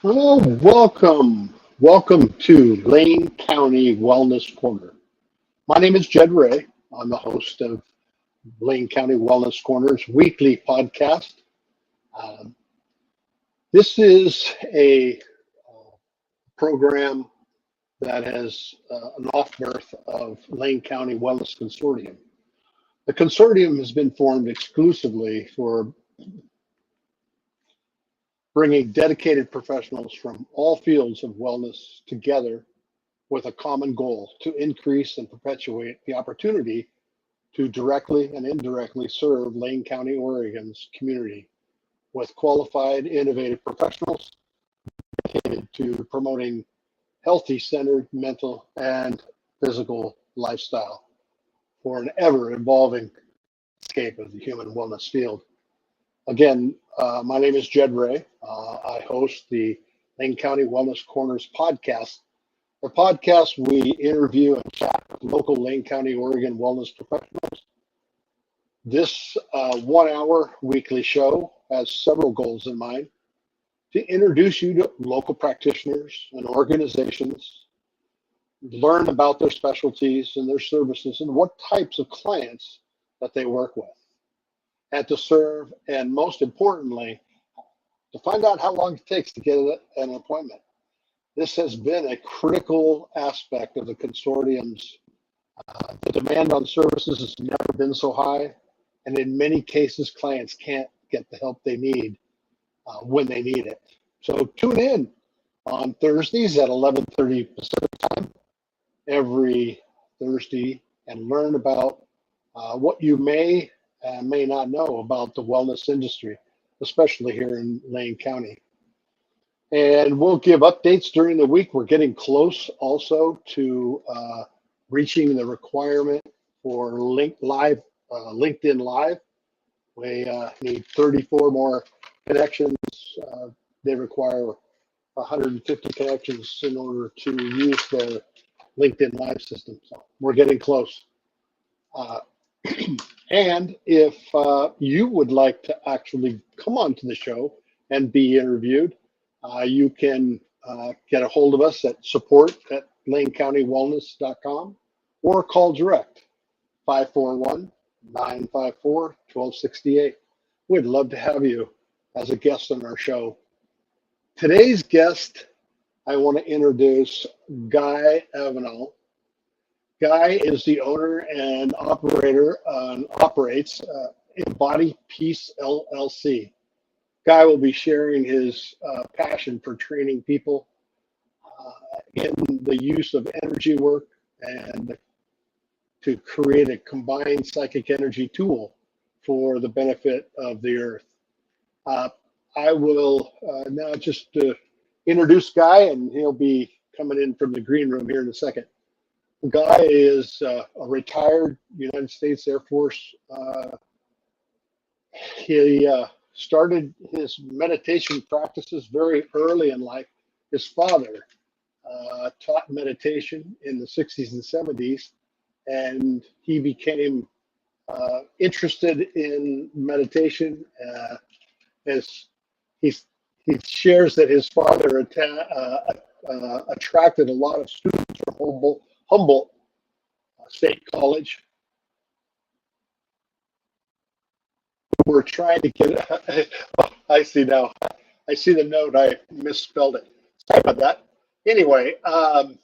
Well, welcome to LANE County Wellness Corner. My name is Jed Ray. I'm the host of LANE County Wellness Corner's weekly podcast. Um, this is a program that has an offbirth of LANE County Wellness Consortium. The consortium has been formed exclusively for bringing dedicated professionals from all fields of wellness together with a common goal to increase and perpetuate the opportunity to directly and indirectly serve LANE County, Oregon's community with qualified, innovative professionals dedicated to promoting healthy, centered mental and physical lifestyle for an ever evolving landscape of the human wellness field. Again, my name is Jed Ray. I host the LANE County Wellness Corners podcast. The podcast, we interview and chat with local LANE County, Oregon wellness professionals. This 1 hour weekly show has several goals in mind: to introduce you to local practitioners and organizations, learn about their specialties and their services and what types of clients that they work with, and to serve, and most importantly, to find out how long it takes to get an appointment. This has been a critical aspect of the consortium's. The demand on services has never been so high, and in many cases, clients can't get the help they need when they need it. So tune in on Thursdays at 11:30 Pacific time every Thursday and learn about what you may and may not know about the wellness industry, especially here in LANE County. And we'll give updates during the week. We're getting close also to reaching the requirement for LinkedIn Live. We need 34 more connections. They require 150 connections in order to use their LinkedIn Live system. So we're getting close. And if you would like to actually come on to the show and be interviewed, you can get a hold of us at support@lanecountywellness.com or call direct 541-954-1268. We'd love to have you as a guest on our show. Today's guest, I want to introduce Guy Avenell. Guy is the owner and operates EmbodyPeace LLC. Guy will be sharing his passion for training people in the use of energy work and to create a combined psychic energy tool for the benefit of the earth. I will now just introduce Guy, and he'll be coming in from the green room here in a second. Guy is a retired United States Air Force. He started his meditation practices very early in life. His father taught meditation in the 60s and 70s, and he became interested in meditation as he shares that his father attracted a lot of students from Humboldt State College. We're trying to get. I see now. I see the note. I misspelled it. Sorry about that. Anyway, from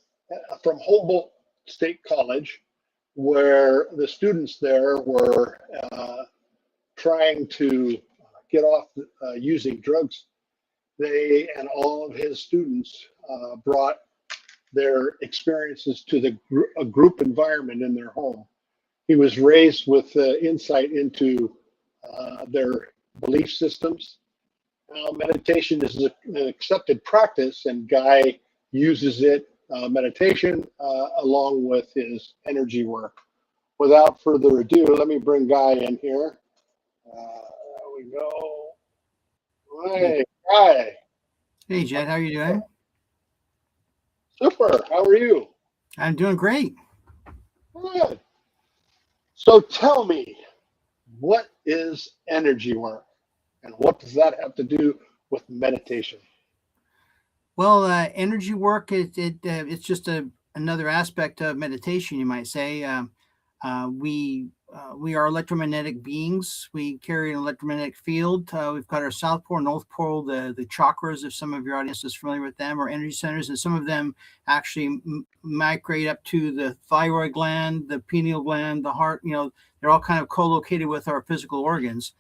Humboldt State College, where the students there were trying to get off using drugs, they and all of his students brought their experiences to a group environment in their home. He was raised with insight into their belief systems. Meditation is an accepted practice, and Guy uses it, meditation, along with his energy work. Without further ado, let me bring Guy in here. There we go. Hey, Guy. Hey, Jed, how are you doing? Super. How are you? I'm doing great. Good. So tell me, what is energy work, and what does that have to do with meditation? Well, energy work, it's just another aspect of meditation, you might say. We are electromagnetic beings. We carry an electromagnetic field. We've got our South Pole, North Pole, the chakras, if some of your audience is familiar with them, or energy centers, and some of them actually migrate up to the thyroid gland, the pineal gland, the heart. They're all kind of co-located with our physical organs.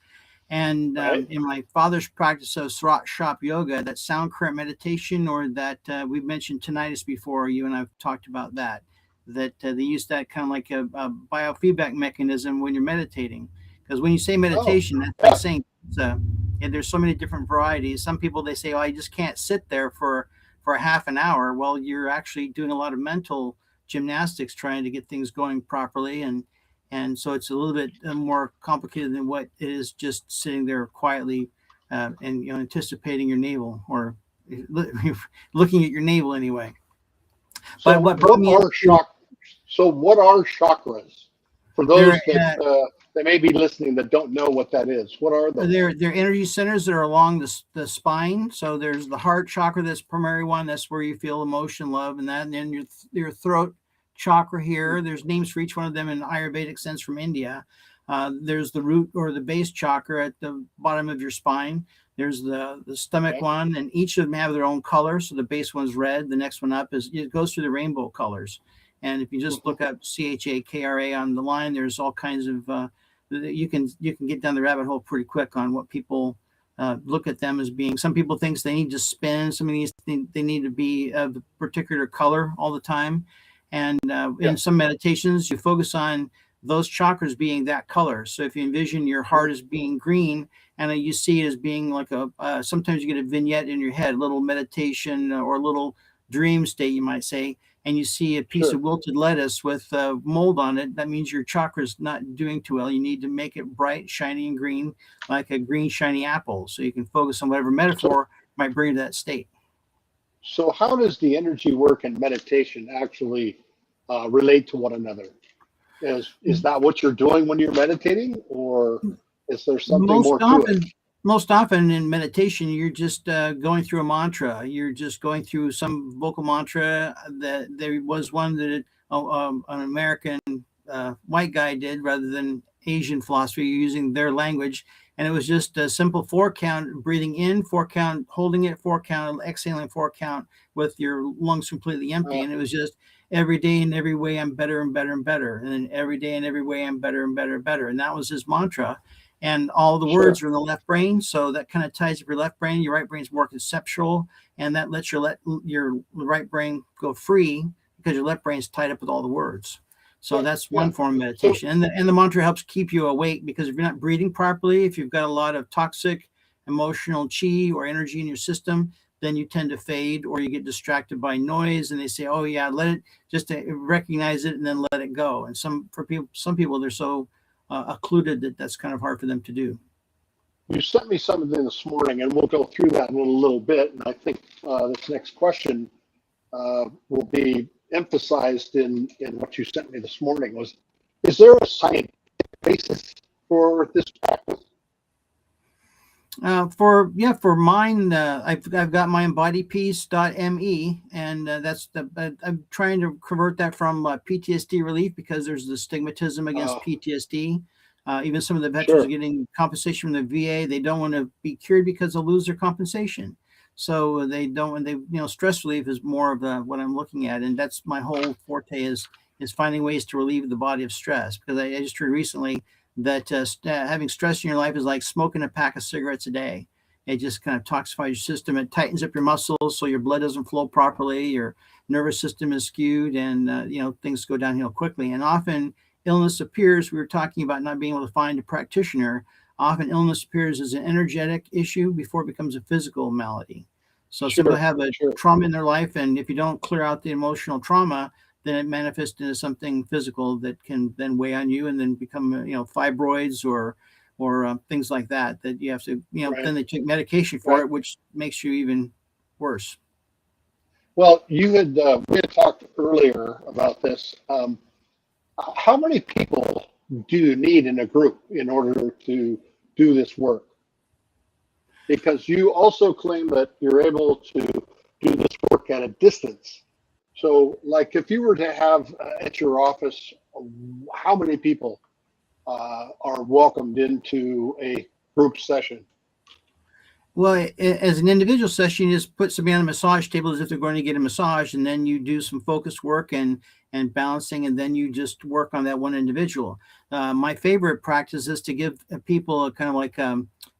And Right. in my father's practice of Srat Shop Yoga, that sound current meditation, or that we've mentioned tinnitus before, you and I've talked about that, they use that kind of like a biofeedback mechanism when you're meditating. Because when you say Oh, meditation, that's like yeah. saying pizza, and there's so many different varieties. Some people, they say, oh, I just can't sit there for a half an hour. Well, you're actually doing a lot of mental gymnastics trying to get things going properly. And so it's a little bit more complicated than what it is just sitting there quietly and anticipating your navel, or looking at your navel anyway. But So what brought me into what are chakras? For their those that may be listening that don't know what that is, what are those? their energy centers that are along the spine. So there's the heart chakra, that's primary one. That's where you feel emotion, love, and that. And then your throat chakra here. There's names for each one of them in Ayurvedic sense from India. There's the root or the base chakra at the bottom of your spine. There's the stomach Okay. one, and each of them have their own color. So the base one's red. The next one up it goes through the rainbow colors. And if you just Mhm. look up CHAKRA on the line, there's all kinds of you can get down the rabbit hole pretty quick on what people look at them as being. Some people think they need to spin. Some of these think they need to be of a particular color all the time. And Yeah. in some meditations, you focus on those chakras being that color. So if you envision your Mhm. heart as being green, and you see it as being like sometimes you get a vignette in your head, a little meditation or a little dream state, you might say, and you see a piece Sure. of wilted lettuce with mold on it, that means your chakra's not doing too well. You need to make it bright, shiny, and green, like a green, shiny apple, so you can focus on whatever So, metaphor might bring you to that state. so how does the energy work and meditation actually relate to one another? Is that what you're doing when you're meditating, or is there something Most more to it? often, most often in meditation, you're just going through a mantra. You're just going through some vocal mantra. That there was one that an American white guy did, rather than Asian philosophy using their language, and it was just a simple 4 count, breathing in 4 count, holding it 4 count, exhaling 4 count with your lungs completely empty, Uh, and it was just every day in every way I'm better and better and better, and then every day in every way I'm better and better and better, and that was his mantra. And all the words sure. are in the left brain, so that kind of ties up your left brain. Your right brain is more conceptual, and that lets your right brain go free, because your left brain is tied up with all the words. So Yeah. that's Yeah. one form of So, meditation. And the mantra helps keep you awake, because if you're not breathing properly, if you've got a lot of toxic emotional chi or energy in your system, then you tend to fade, or you get distracted by noise, and they say, oh yeah, let it, just to recognize it and then let it go. And some people, they're so occluded that that's kind of hard for them to do. you sent me something this morning, and we'll go through that in a little bit. And I think this next question will be emphasized in what you sent me this morning. Is there a scientific basis for this practice? For mine, I've got my EmbodyPeace.me, and I'm trying to convert that from PTSD relief, because there's the stigmatism against Uh, PTSD. Even some of the veterans are sure. getting compensation from the VA. They don't want to be cured because they'll lose their compensation. So they don't, and stress relief is more of what I'm looking at, and that's my whole forte is finding ways to relieve the body of stress. Because I just heard recently that having stress in your life is like smoking a pack of cigarettes a day. It just kind of toxifies your system. It tightens up your muscles, so your blood doesn't flow properly. Your nervous system is skewed, and things go downhill quickly. And often illness appears. We were talking about not being able to find a practitioner. Often illness appears as an energetic issue before it becomes a physical malady. So some people Sure. have a Sure. trauma in their life, and if you don't clear out the emotional trauma, then it manifests into something physical that can then weigh on you, and then become fibroids or things like that you have to Right. then they take medication for Right. it, which makes you even worse. Well, we had talked earlier about this. How many people do you need in a group in order to do this work? Because you also claim that you're able to do this work at a distance. So like if you were to have at your office, how many people are welcomed into a group session? Well, as an individual session, you just put somebody on a massage table as if they're going to get a massage, and then you do some focus work and balancing, and then you just work on that one individual. My favorite practice is to give people a kind of like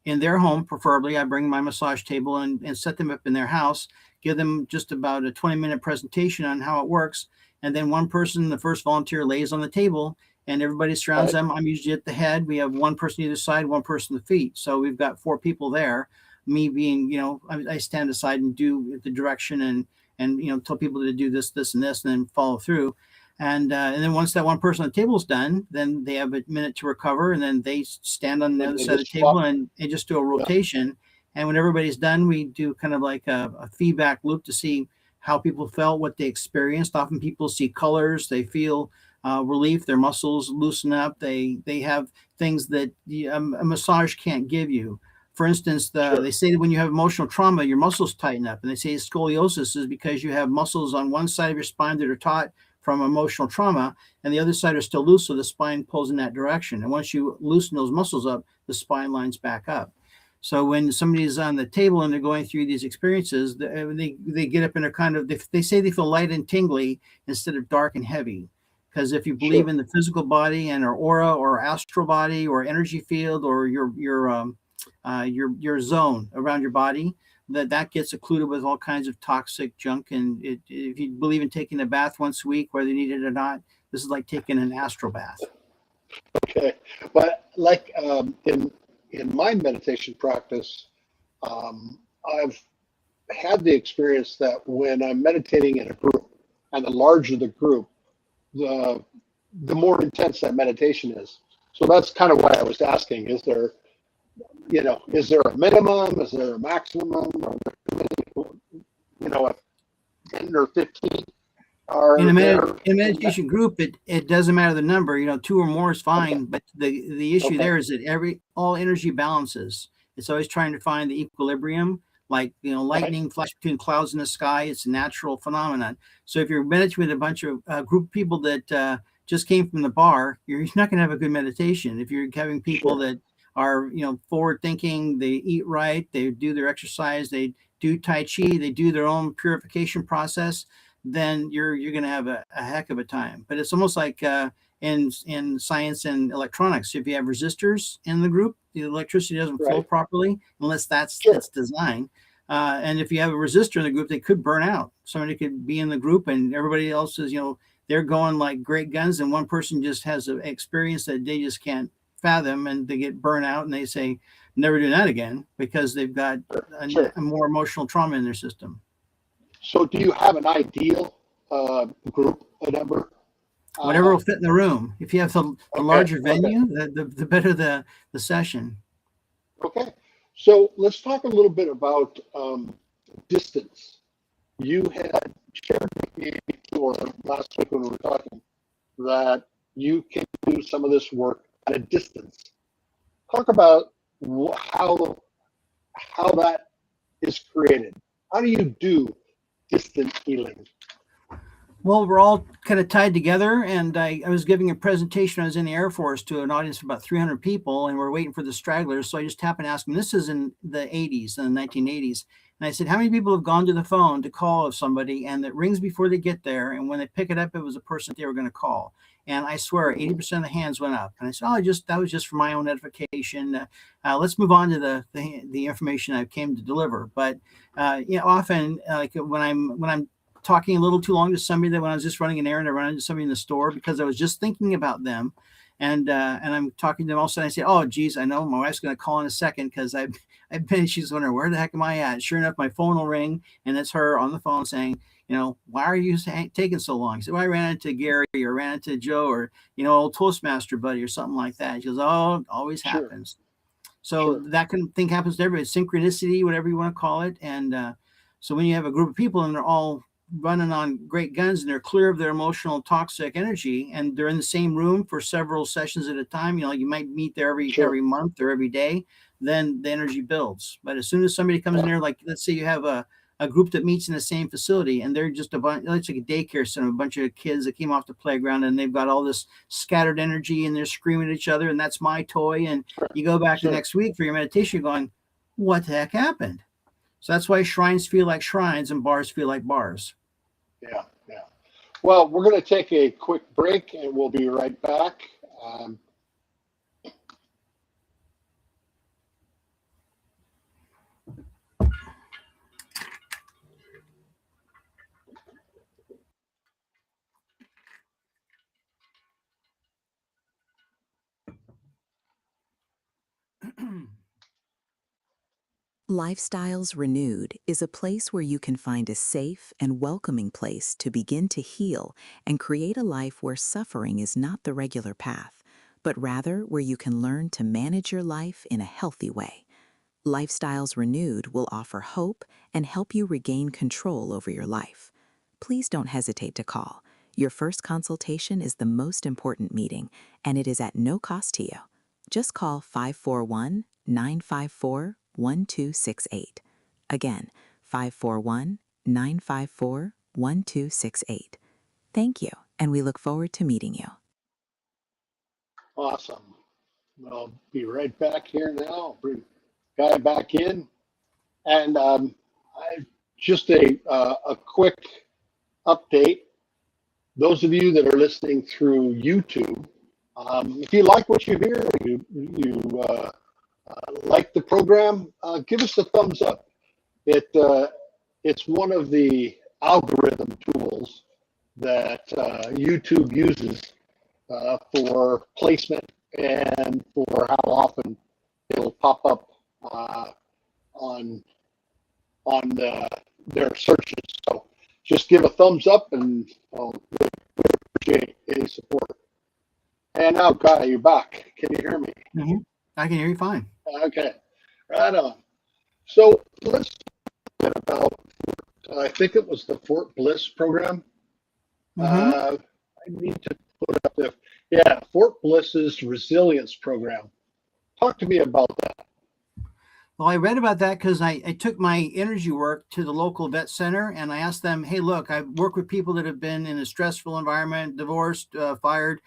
in their home, preferably. I bring my massage table and set them up in their house, give them just about a 20-minute presentation on how it works, and then one person, the first volunteer, lays on the table, and everybody surrounds them. I'm usually at the head. We have one person either side, one person at the feet. So we've got 4 people there. Me being, I stand aside and do the direction and tell people to do this, and this, and then follow through. And then once that one person on the table is done, then they have a minute to recover, and then they stand on the other side of the table and just do a rotation. Yeah. And when everybody's done, we do kind of like a feedback loop to see how people felt, what they experienced. Often people see colors, they feel relief, their muscles loosen up. They have things that a massage can't give you. For instance, they say that when you have emotional trauma, your muscles tighten up. And they say scoliosis is because you have muscles on one side of your spine that are taut from emotional trauma, and the other side are still loose, so the spine pulls in that direction. And once you loosen those muscles up, the spine lines back up. So when somebody's on the table and they're going through these experiences, they get up and they're kind of, they say they feel light and tingly instead of dark and heavy. Because if you believe in the physical body and our aura or astral body or energy field or your zone around your body, that gets occluded with all kinds of toxic junk. And if you believe in taking a bath once a week, whether you need it or not, this is like taking an astral bath. Okay, but like in my meditation practice, I've had the experience that when I'm meditating in a group, and the larger the group, the more intense that meditation is. So that's kind of why I was asking: is there a minimum? Is there a maximum? Or if 10 or 15 are in a meditation group, it doesn't matter the number. 2 or more is fine. Okay. But the issue there is that all energy balances. It's always trying to find the equilibrium. Like lightning flash between clouds in the sky. It's a natural phenomenon. So if you're meditating with a bunch of group of people that just came from the bar, you're not going to have a good meditation. If you're having people that are forward thinking, they eat right, they do their exercise, they do Tai Chi, they do their own purification process, then you're going to have a heck of a time. But it's almost like in science and electronics. If you have resistors in the group, the electricity doesn't flow properly unless that's design. And if you have a resistor in the group, they could burn out. Somebody could be in the group and everybody else is, they're going like great guns, and one person just has an experience that they just can't fathom, and they get burnt out, and they say never do that again because they've got a more emotional trauma in their system. So do you have an ideal group, a number? Whatever will fit in the room. If you have the larger venue, the better the session. Okay. So let's talk a little bit about distance. You had shared with me before last week when we were talking that you can do some of this work at a distance. Talk about how that is created. How do you do distant healing? Well, we're all kind of tied together, and I was giving a presentation. I was in the Air Force to an audience of about 300 people, and we're waiting for the stragglers. So I just happened to ask them, this is in the 80s, in the 1980s. And I said, how many people have gone to the phone to call somebody, and it rings before they get there, and when they pick it up, it was a person they were going to call. And I swear 80% of the hands went up. And I said, that was just for my own edification. Let's move on to the information I came to deliver. But often, like when I'm talking a little too long to somebody, that when I was just running an errand, I ran into somebody in the store because I was just thinking about them, and I'm talking to them. All of a sudden I say, oh geez, I know my wife's going to call in a second because I've been, she's wondering where the heck am I at. Sure enough, my phone will ring, and it's her on the phone saying, why are you taking so long? She said, well, I ran into Gary or ran into Joe or old Toastmaster buddy or something like that. She goes, oh, it always happens. So that kind of thing happens to everybody. Synchronicity, whatever you want to call it. And so when you have a group of people and they're all running on great guns and they're clear of their emotional toxic energy and they're in the same room for several sessions at a time, you might meet there every month or every day, then the energy builds. But as soon as somebody comes in there, like let's say you have a a group that meets in the same facility, and they're just a bunch, it's like a daycare center, a bunch of kids that came off the playground, and they've got all this scattered energy, and they're screaming at each other, and that's my toy. And you go back the next week for your meditation, going, what the heck happened? So that's why shrines feel like shrines and bars feel like bars. Yeah. Well, we're going to take a quick break, and we'll be right back. Lifestyles Renewed is a place where you can find a safe and welcoming place to begin to heal and create a life where suffering is not the regular path, but rather where you can learn to manage your life in a healthy way. Lifestyles Renewed will offer hope and help you regain control over your life. Please don't hesitate to call. Your first consultation is the most important meeting, and it is at no cost to you. Just call 541-954-1268. Again, 541-954-1268. Thank you, and we look forward to meeting you. Awesome. I'll be right back here now. I'll bring Guy back in. And just a quick update. Those of you that are listening through YouTube, if you like what you hear, you like the program, give us a thumbs up. It's one of the algorithm tools that YouTube uses for placement and for how often it'll pop up on their searches. So just give a thumbs up, and we appreciate any support. And now, Guy, you're back. Can you hear me? Mm-hmm. I can hear you fine. Okay, right on. So let's talk about, I think it was the Fort Bliss program. I need to put up Fort Bliss's resilience program. Talk to me about that. Well, I read about that because I took my energy work to the local vet center, and I asked them, hey, look, I work with people that have been in a stressful environment, divorced, fired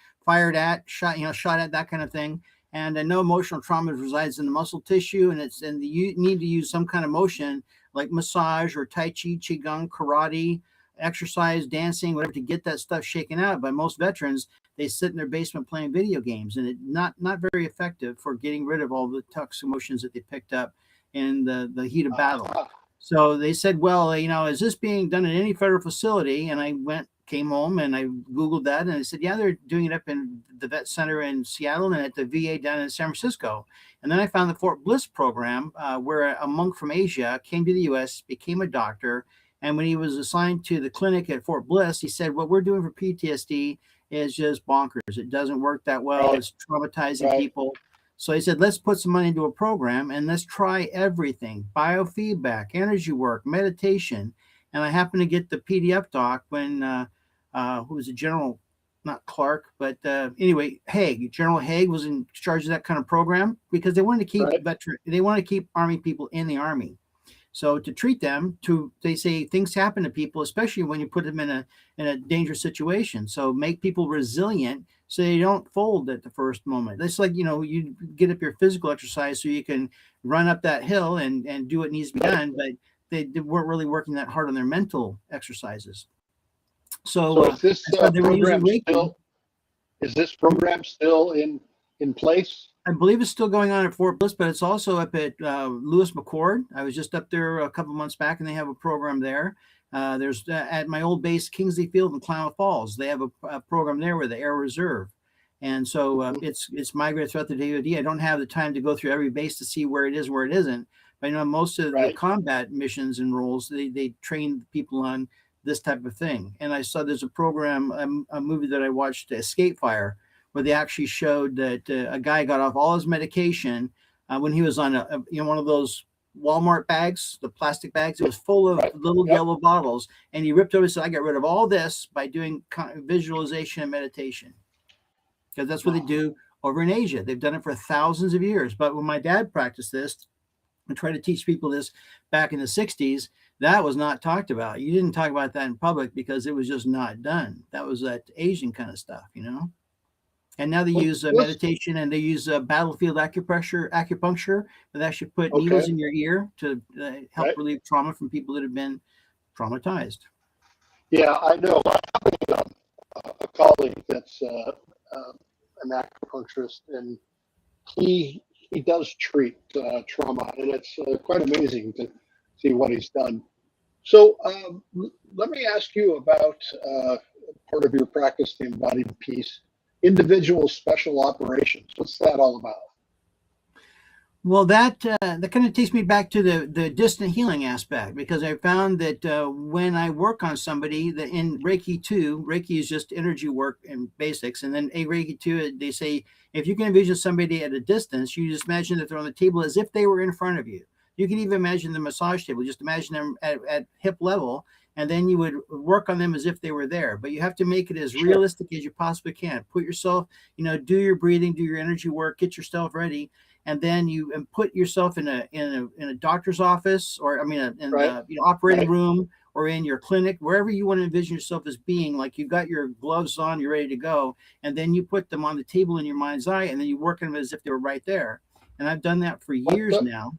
at, shot at, that kind of thing. And I know emotional trauma resides in the muscle tissue, and you need to use some kind of motion like massage or Tai Chi, Qigong, karate, exercise, dancing, whatever, to get that stuff shaken out. But most veterans, they sit in their basement playing video games, and it's not very effective for getting rid of all the toxic emotions that they picked up in the heat of battle. So they said, well, is this being done in any federal facility? And I came home and I Googled that, and I said, yeah, they're doing it up in the vet center in Seattle and at the VA down in San Francisco. And then I found the Fort Bliss program where a monk from Asia came to the U.S., became a doctor. And when he was assigned to the clinic at Fort Bliss, he said, what we're doing for PTSD is just bonkers. It doesn't work that well. Right. It's traumatizing people. So he said, let's put some money into a program and let's try everything: biofeedback, energy work, meditation. And I happened to get the PDF doc when, who was a general, not Clark, but anyway, Haig. General Haig was in charge of that kind of program because they wanted to keep Army people in the Army. So to treat them, they say things happen to people, especially when you put them in a dangerous situation. So make people resilient so they don't fold at the first moment. It's like, you get up your physical exercise so you can run up that hill and do what needs to be done, but they weren't really working that hard on their mental exercises. So is this program still in place? I believe it's still going on at Fort Bliss, but it's also up at Lewis McChord. I was just up there a couple months back, and they have a program there. There's at my old base, Kingsley Field in Klamath Falls. They have a program there with the Air Reserve. And so it's migrated throughout the DoD. I don't have the time to go through every base to see where it is and where it isn't. But I know most of the combat missions and roles, they train people on this type of thing. And I saw there's a program, a movie that I watched, Escape Fire, where they actually showed that a guy got off all his medication when he was on one of those Walmart bags, the plastic bags. It was full of little yellow bottles, and he ripped over and said, I got rid of all this by doing visualization and meditation, because that's what they do over in Asia. They've done it for thousands of years. But when my dad practiced this and tried to teach people this back in the 60s, That was not talked about. You didn't talk about that in public because it was just not done. That was that Asian kind of stuff, you know. And now they use meditation, and they use battlefield acupuncture that actually put Okay. needles in your ear to help Right. relieve trauma from people that have been traumatized. Yeah, I know. I have a colleague that's an acupuncturist, and he does treat trauma, and it's quite amazing to see what he's done. So let me ask you about part of your practice, the embodied peace, individual special operations. What's that all about? Well, that kind of takes me back to the distant healing aspect, because I found that when I work on somebody, that in Reiki 2, Reiki is just energy work and basics, and then a Reiki 2, they say if you can envision somebody at a distance, you just imagine that they're on the table as if they were in front of you. You can even imagine the massage table, just imagine them at hip level, and then you would work on them as if they were there. But you have to make it as realistic as you possibly can. Put yourself, do your breathing, do your energy work, get yourself ready. And then you put yourself in a doctor's office, or in the operating room, or in your clinic, wherever you want to envision yourself as being. Like you've got your gloves on, you're ready to go, and then you put them on the table in your mind's eye, and then you work on them as if they were right there. And I've done that for years now.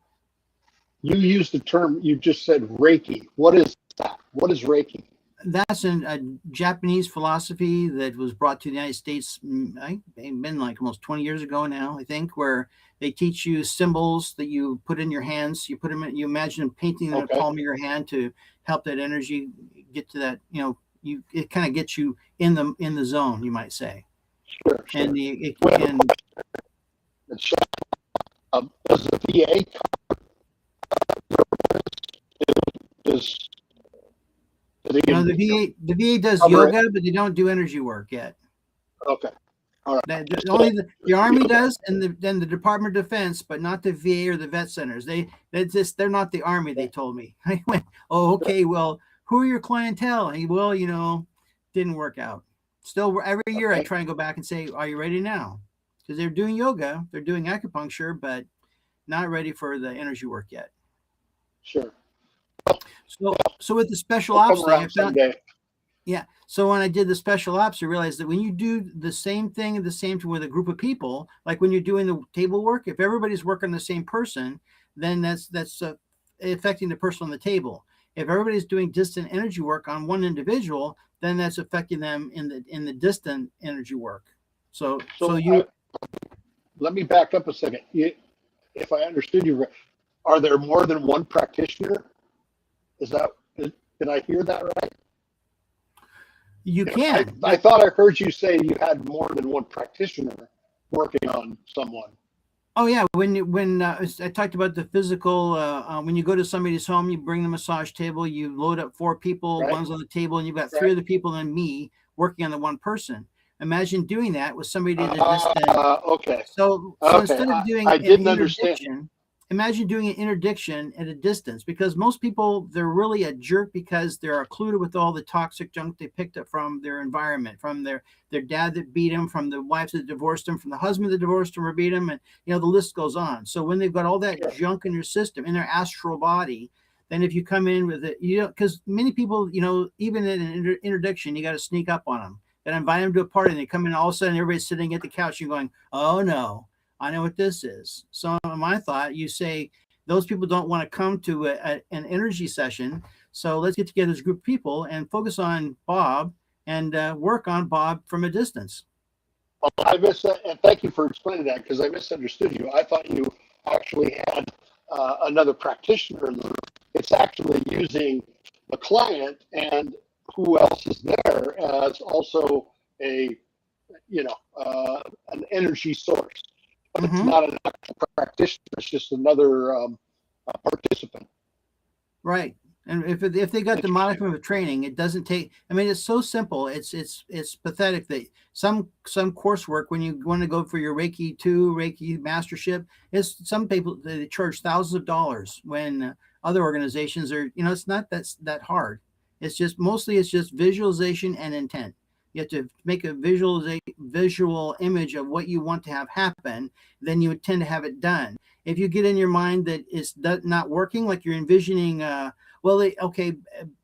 You used the term, you just said Reiki. What is that? What is Reiki? That's a Japanese philosophy that was brought to the United States, I've been like almost 20 years ago now, I think, where they teach you symbols that you put in your hands. You put them in, you imagine painting in the palm of your hand to help that energy get to that, it kind of gets you in the zone, you might say. Sure. And does the VA the VA does yoga, but they don't do energy work yet. Okay. All right. Only the Army does, and then the Department of Defense, but not the VA or the vet centers. They're not the Army. They told me. I went, oh, okay. Well, who are your clientele? And didn't work out. Still, every year I try and go back and say, are you ready now? Because they're doing yoga, they're doing acupuncture, but not ready for the energy work yet. Sure. So with the special ops thing, I found, so when I did the special ops, I realized that when you do the same thing at the same time with a group of people, like when you're doing the table work, if everybody's working on the same person, then that's affecting the person on the table. If everybody's doing distant energy work on one individual, then that's affecting them in the distant energy work. So let me back up a second. If I understood you right, are there more than one practitioner? Did I hear that right? You can. I thought I heard you say you had more than one practitioner working on someone. Oh yeah, when I talked about the physical, when you go to somebody's home, you bring the massage table, you load up 4 people, one's on the table, and you've got 3 other people and me working on the one person. Imagine doing that with somebody at a distance. Okay. So instead of doing I didn't understand. Imagine doing an interdiction at a distance, because most people, they're really a jerk because they're occluded with all the toxic junk they picked up from their environment, from their dad that beat them, from the wives that divorced them, from the husband that divorced them or beat them, and the list goes on. So when they've got all that junk in their system, in their astral body, then if you come in with it, because many people, even in an interdiction, you got to sneak up on them and invite them to a party, and they come in, all of a sudden everybody's sitting at the couch and going, oh no, I know what this is. So my thought, you say those people don't want to come to an energy session. So let's get together as a group of people and focus on Bob and work on Bob from a distance. Well, I missed that, and thank you for explaining that, because I misunderstood you. I thought you actually had another practitioner in the room. It's actually using the client and who else is there as also an energy source. But it's not an actual practitioner. It's just another participant. Right. And if they got the modicum of training, it doesn't take. It's so simple. It's pathetic that some coursework, when you want to go for your Reiki 2, Reiki mastership, some people, they charge thousands of dollars, when other organizations are, it's not that hard. It's just mostly visualization and intent. You have to make a visual image of what you want to have happen. Then you would tend to have it done. If you get in your mind that it's not working, like you're envisioning,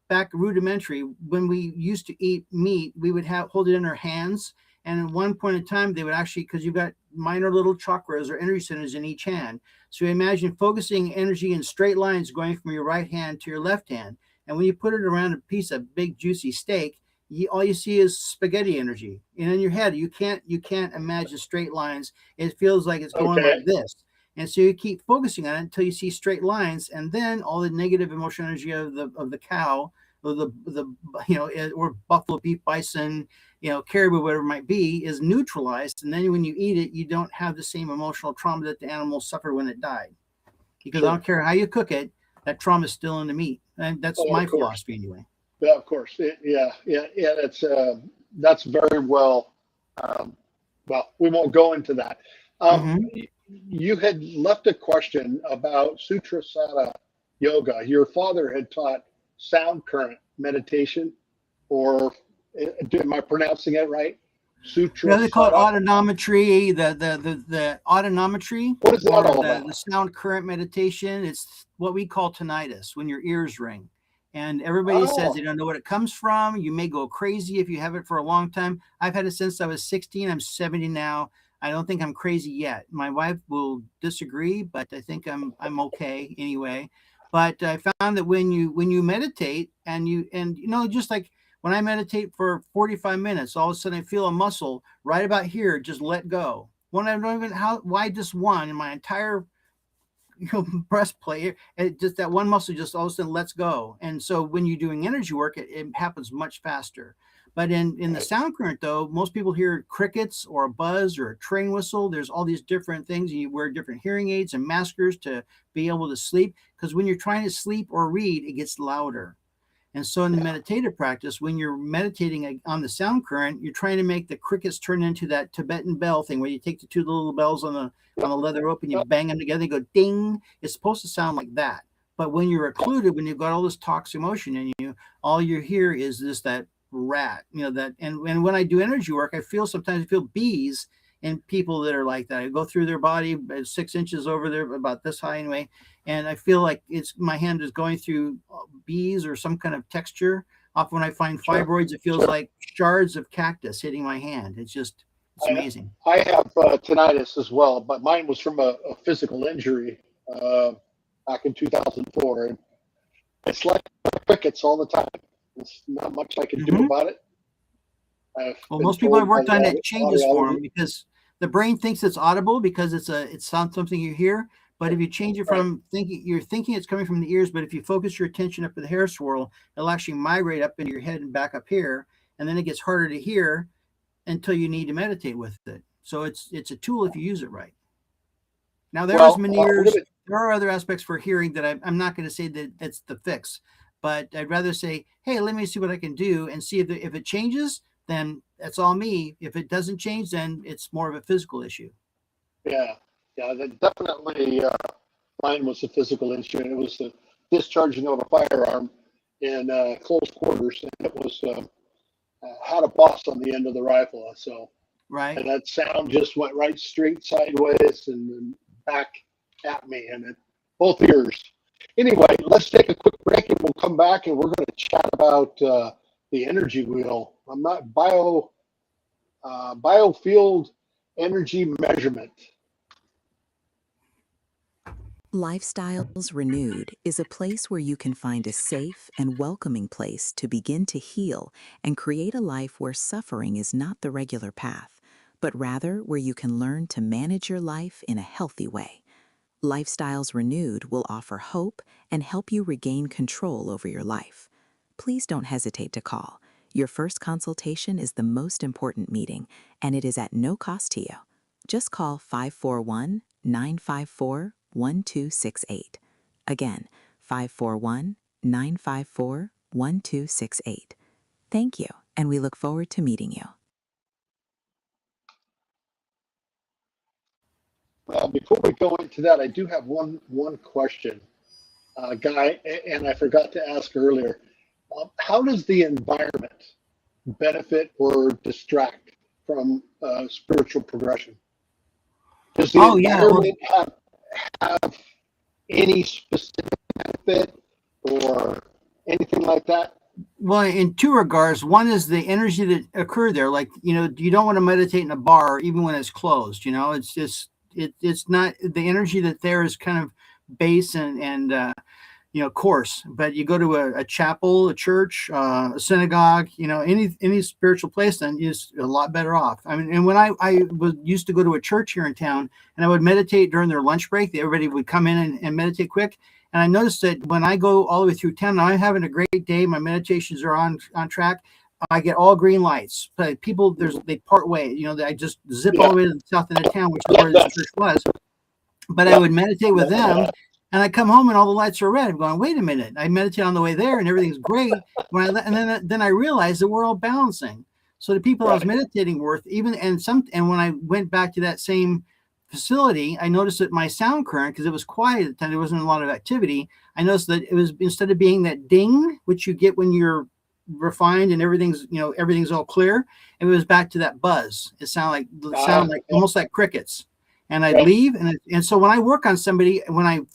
back rudimentary, when we used to eat meat, we would hold it in our hands. And at one point in time, they would actually, because you've got minor little chakras or energy centers in each hand. So imagine focusing energy in straight lines going from your right hand to your left hand. And when you put it around a piece of big, juicy steak, all you see is spaghetti energy. And in your head, you can't imagine straight lines. It feels like it's going like this. And so you keep focusing on it until you see straight lines, and then all the negative emotional energy of the cow, or or buffalo, beef, bison, caribou, whatever it might be, is neutralized. And then when you eat it, you don't have the same emotional trauma that the animal suffered when it died. Because I don't care how you cook it, that trauma is still in the meat. And that's my philosophy anyway. Yeah, of course. That's very well. Well, we won't go into that. You had left a question about Sutrasana yoga. Your father had taught sound current meditation, or am I pronouncing it right? Sutrasana. They call it autonometry. The autonometry. What is that all about? The sound current meditation. It's what we call tinnitus, when your ears ring. And everybody says they don't know what it comes from. You may go crazy if you have it for a long time. I've had it since I was 16. I'm 70 now. I don't think I'm crazy yet. My wife will disagree, but I think I'm okay anyway. But I found that when you meditate and just like when I meditate for 45 minutes, all of a sudden I feel a muscle right about here just let go. When I don't even why just one in my entire breastplate, just that one muscle just all of a sudden lets go. And so when you're doing energy work, it happens much faster. But in the sound current, though, most people hear crickets or a buzz or a train whistle. There's all these different things. You wear different hearing aids and maskers to be able to sleep, because when you're trying to sleep or read, it gets louder. And so in the meditative practice, when you're meditating on the sound current, you're trying to make the crickets turn into that Tibetan bell thing where you take the two little bells on the leather rope and you bang them together, they go ding. It's supposed to sound like that. But when you're occluded, when you've got all this toxic emotion in you, all you hear is that rat, and when I do energy work, sometimes I feel bees in people that are like that. I go through their body 6 inches over there, about this high anyway, and I feel like my hand is going through bees or some kind of texture. Often when I find fibroids, it feels like shards of cactus hitting my hand. It's amazing. I have tinnitus as well, but mine was from a physical injury back in 2004. And it's like crickets all the time. There's not much I can do about it. Well, most people I've worked on it changes for them, because the brain thinks it's audible because it's something you hear. But if you change it from you're thinking it's coming from the ears, but if you focus your attention up at the hair swirl, it'll actually migrate up into your head and back up here, and then it gets harder to hear until you need to meditate with it. So it's a tool if you use it right. Now there are other aspects for hearing that I'm not going to say that that's the fix. But I'd rather say, hey, let me see what I can do and see if it changes, then that's all me. If it doesn't change, then it's more of a physical issue. Yeah, definitely. Mine was a physical issue, and it was the discharging of a firearm in close quarters, and it was had a boss on the end of the rifle. So and that sound just went right straight sideways and back at me, and both ears. Anyway, let's take a quick break and we'll come back and we're going to chat about the energy wheel. I'm not biofield energy measurement. Lifestyles Renewed is a place where you can find a safe and welcoming place to begin to heal and create a life where suffering is not the regular path, but rather where you can learn to manage your life in a healthy way. Lifestyles Renewed will offer hope and help you regain control over your life. Please don't hesitate to call. Your first consultation is the most important meeting, and it is at no cost to you. Just call 541-954-1268. Again, 541-954-1268. Thank you, and we look forward to meeting you. Before we go into that, I do have one question, Guy, and I forgot to ask earlier. How does the environment benefit or distract from spiritual progression? Does the Oh yeah. environment have any specific benefit or anything like that? Well, in two regards. One is the energy that occur there. Like, you don't want to meditate in a bar even when it's closed. It's just it's not the energy that there is kind of base and coarse. But you go to a chapel, a church, a synagogue, any spiritual place, then you're a lot better off. I mean, and when I used to go to a church here in town, and I would meditate during their lunch break, everybody would come in and meditate quick. And I noticed that when I go all the way through town, I'm having a great day. My meditations are on track. I get all green lights. But people, they part way. I just zip all the way to the south end of town, which is where this church was. But I would meditate with them, and I come home and all the lights are red. I'm going, wait a minute. I meditate on the way there, and everything's great. And then I realized that we're all balancing. So the people I was meditating with, and when I went back to that same facility, I noticed that my sound current, because it was quiet at the time, there wasn't a lot of activity. I noticed that it was, instead of being that ding, which you get when you're refined and everything's all clear, it was back to that buzz. It sounded like almost like crickets. And I'd leave, and so when I work on somebody,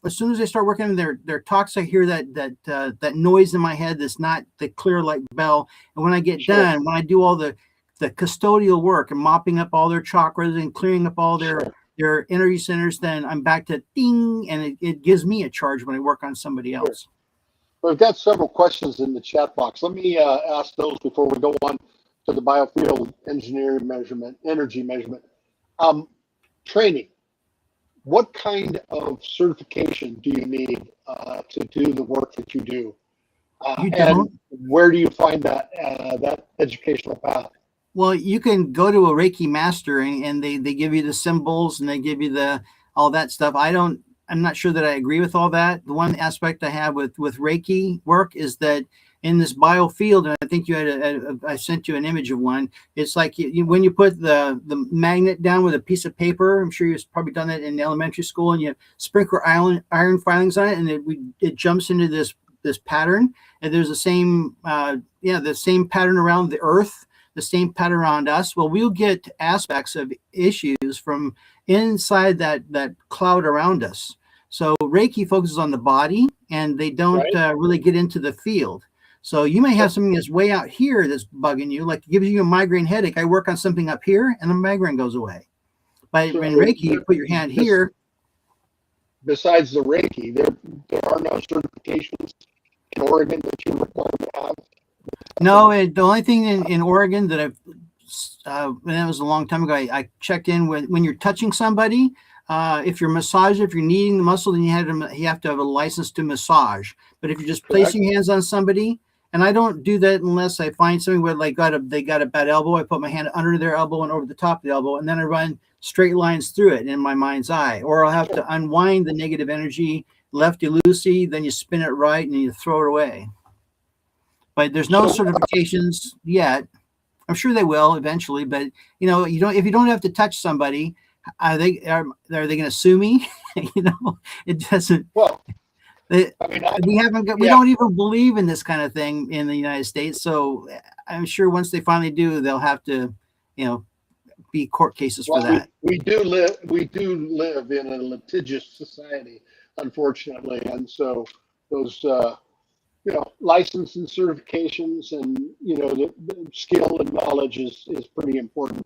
as soon as I start working on their talks, I hear that noise in my head that's not the clear like bell. And when I get done, when I do all the custodial work and mopping up all their chakras and clearing up all their energy centers, then I'm back to ding, and it gives me a charge when I work on somebody else. Well, we've got several questions in the chat box. Let me ask those before we go on to the biofield engineering energy measurement. Training. What kind of certification do you need to do the work that you do? And where do you find that educational path? Well, you can go to a Reiki master, and they give you the symbols, and they give you all that stuff. I'm not sure that I agree with all that. The one aspect I have with Reiki work is that in this biofield, and I think you had I sent you an image of one. It's like when you put the magnet down with a piece of paper. I'm sure you've probably done that in elementary school, and you sprinkle iron filings on it, and it jumps into this pattern. And there's the same pattern around the earth, the same pattern around us. Well, we'll get aspects of issues from inside that cloud around us. So Reiki focuses on the body, and they don't really get into the field. So you may have something that's way out here that's bugging you, like gives you a migraine headache. I work on something up here, and the migraine goes away. But in Reiki, you put your hand here. Besides the Reiki, there are no certifications in Oregon that you're required to have. No, the only thing in Oregon that and that was a long time ago, I checked in when you're touching somebody. If you're massaging, if you're kneading the muscle, then you have to have a license to massage. But if you're just placing hands on somebody, and I don't do that unless I find somebody where they got a bad elbow, I put my hand under their elbow and over the top of the elbow, and then I run straight lines through it in my mind's eye. Or I'll have to unwind the negative energy, lefty-loosey, then you spin it right and you throw it away. But there's no certifications yet. I'm sure they will eventually, but if you don't have to touch somebody, are they going to sue me? It doesn't. Well, we don't even believe in this kind of thing in the United States. So I'm sure once they finally do, they'll have to, be court cases for that. We do live in a litigious society, unfortunately, and so those license and certifications and the skill and knowledge is pretty important.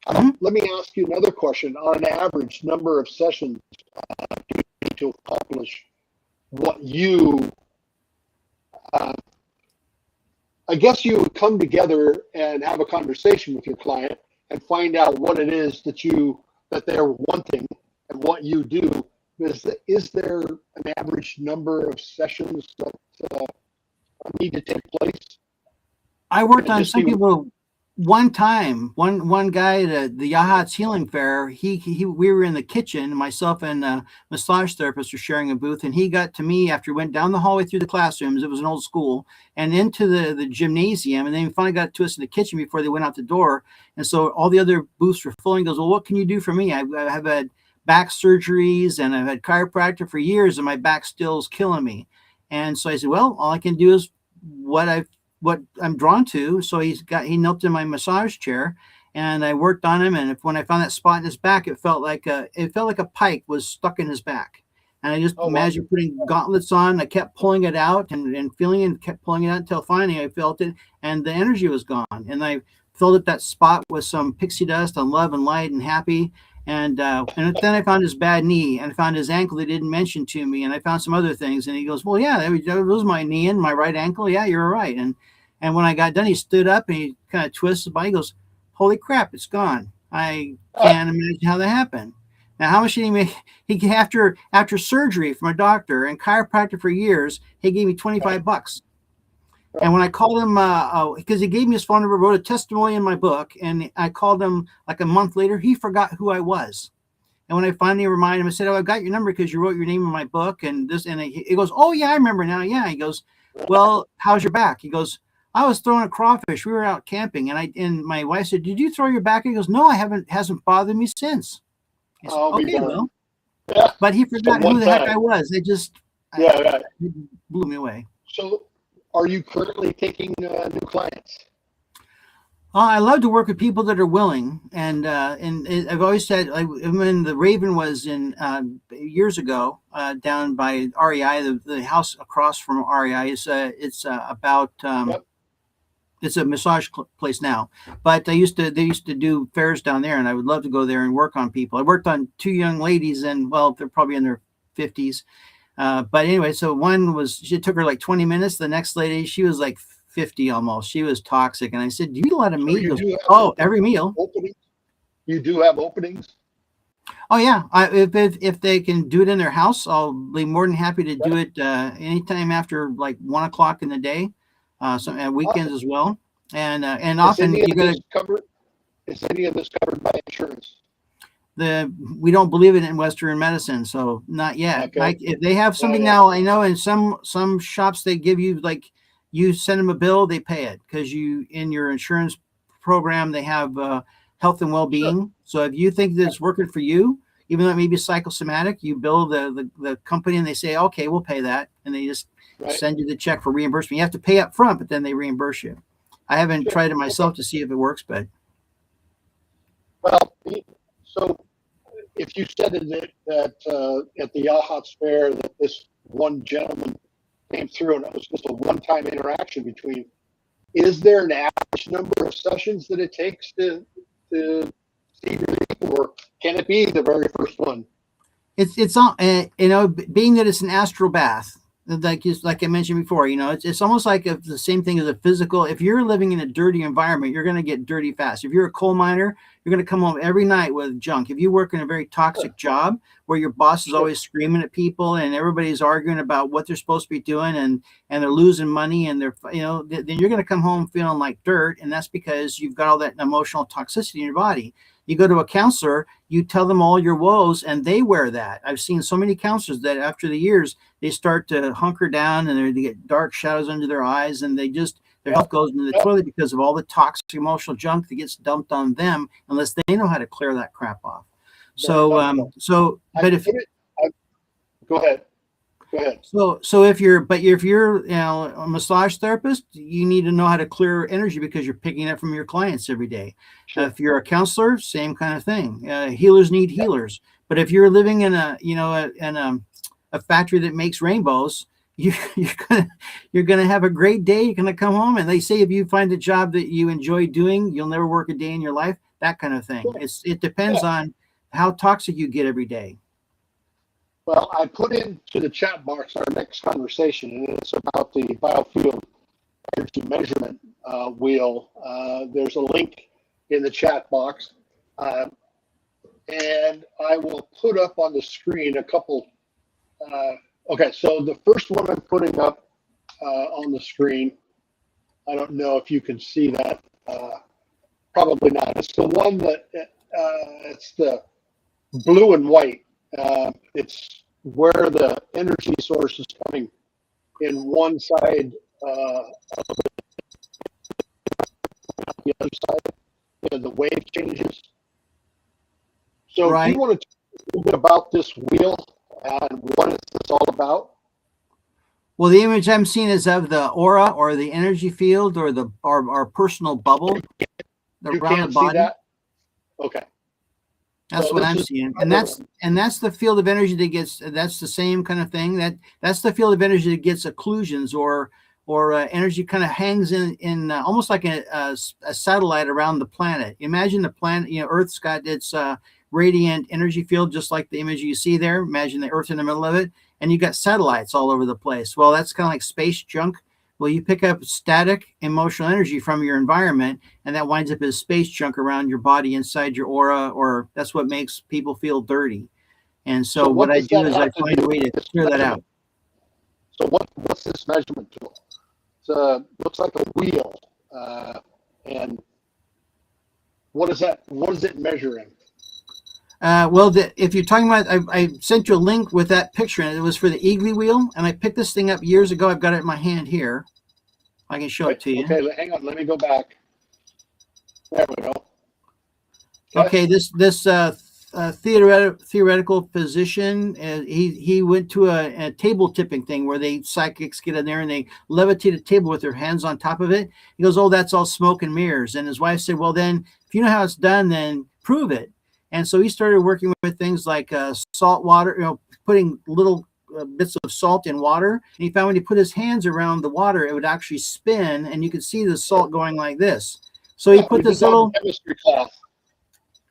Let me ask you another question. On an average number of sessions do you need to accomplish what you I guess you would come together and have a conversation with your client and find out what it is that they're wanting and what you do. Is there an average number of sessions that need to take place? I worked on some people one time. One guy at the Yahat's Healing Fair. We were in the kitchen. Myself and a massage therapist were sharing a booth, and he got to me after he went down the hallway through the classrooms. It was an old school, and into the gymnasium, and then he finally got to us in the kitchen before they went out the door. And so all the other booths were full. And he goes, "Well, what can you do for me? I have had back surgeries, and I've had chiropractor for years, and my back still is killing me." And so I said, "Well, all I can do is what I've what I'm drawn to. So he knelt in my massage chair, and I worked on him. And when I found that spot in his back, it felt like a pike was stuck in his back. And I just imagined putting gauntlets on. I kept pulling it out and feeling it, and kept pulling it out until finally I felt it, and the energy was gone. And I filled up that spot with some pixie dust on love and light and happy. And then I found his bad knee, and I found his ankle they didn't mention to me, and I found some other things. And he goes, well, yeah, that was my knee and my right ankle. Yeah, you're right. And when I got done, he stood up and he kind of twisted by. He goes, holy crap, it's gone. I can't imagine how that happened. Now, how much did he make? He after surgery from a doctor and chiropractor for years, he gave me $25. And when I called him, because he gave me his phone number, wrote a testimony in my book, and I called him like a month later, he forgot who I was. And when I finally reminded him, I said, oh, I got your number because you wrote your name in my book. And he goes, oh, yeah, I remember now. Yeah. He goes, well, how's your back? He goes, I was throwing a crawfish. We were out camping. And my wife said, did you throw your back? He goes, no, I haven't. Hasn't bothered me since. I said, okay, well. Yeah. But he forgot who the heck I was. It blew me away. So are you currently taking new clients? I love to work with people that are willing, and I've always said, like, when the Raven was in years ago down by REI, the house across from REI it's about it's a massage place now, but they used to do fairs down there, and I would love to go there and work on people. I worked on two young ladies, and well, they're probably in their 50s. But anyway, so it took her like 20 minutes. The next lady, she was like 50 almost. She was toxic. And I said, do you eat a lot of meat? Every meal. Openings? You do have openings? Oh, yeah. If they can do it in their house, I'll be more than happy to do it anytime after like 1 o'clock in the day, at weekends as well. And often you got to cover. Is any of this covered by insurance? We don't believe it in Western medicine, so not yet. Okay. If they have something now, I know in some shops they give you, like, you send them a bill, they pay it because in your insurance program they have health and well-being. Sure. So if you think that it's working for you, even though it may be psychosomatic, you bill the company and they say, okay, we'll pay that, and they just send you the check for reimbursement. You have to pay up front, but then they reimburse you. I haven't tried it myself to see if it works, but so. If you said that at the AHOTS fair that this one gentleman came through and it was just a one-time interaction between, is there an average number of sessions that it takes to see relief, or can it be the very first one? It's all being that it's an astral bath, like I mentioned before, it's almost like the same thing as a physical. If you're living in a dirty environment, you're going to get dirty fast. If you're a coal miner, you're going to come home every night with junk. If you work in a very toxic job where your boss is always screaming at people and everybody's arguing about what they're supposed to be doing and they're losing money and they're, then you're going to come home feeling like dirt. And that's because you've got all that emotional toxicity in your body. You go to a counselor, you tell them all your woes, and they wear that. I've seen so many counselors that after the years, they start to hunker down and they get dark shadows under their eyes, and their health goes into the toilet because of all the toxic emotional junk that gets dumped on them, unless they know how to clear that crap off. Go ahead. So if you're a massage therapist, you need to know how to clear energy because you're picking it up from your clients every day. Sure. If you're a counselor, same kind of thing. Healers need healers. But if you're living in a factory that makes rainbows, you're gonna have a great day. You're gonna come home, and they say if you find a job that you enjoy doing, you'll never work a day in your life. That kind of thing. Sure. It depends on how toxic you get every day. Well, I put into the chat box our next conversation, and it's about the biofield energy measurement wheel. There's a link in the chat box, and I will put up on the screen a couple. Okay, so the first one I'm putting up on the screen, I don't know if you can see that. Probably not. It's the one that it's the blue and white. It's where the energy source is coming in one side, the other side, and the wave changes. So do you want to talk a little bit about this wheel and what is this all about? Well, the image I'm seeing is of the aura or the energy field or the our personal bubble You around the can't see body. that? Okay. That's So what this I'm is seeing, another and that's the field of energy that gets. That's the same kind of thing. That's the field of energy that gets occlusions or energy kind of hangs in almost like a satellite around the planet. Imagine the planet. Earth's got its radiant energy field, just like the image you see there. Imagine the Earth in the middle of it, and you got satellites all over the place. Well, that's kind of like space junk. Well, you pick up static emotional energy from your environment, and that winds up as space junk around your body, inside your aura, or that's what makes people feel dirty. And so what what I does do that is I have to find do a way to with this clear that measurement? out. So what's this measurement tool? Looks like a wheel. And what is that? What is it measuring? Well, if you're talking about, I sent you a link with that picture, and it was for the Eagly wheel, and I picked this thing up years ago. I've got it in my hand here. I can show it to you. Okay, hang on. Let me go back. There we go. Okay, this theoretical physician, he went to a table tipping thing where they psychics get in there and they levitate a table with their hands on top of it. He goes, "Oh, that's all smoke and mirrors." And his wife said, "Well, then if you know how it's done, then prove it." And so he started working with things like salt water, putting little bits of salt in water. And he found when he put his hands around the water, it would actually spin, and you could see the salt going like this. So he put this little chemistry class.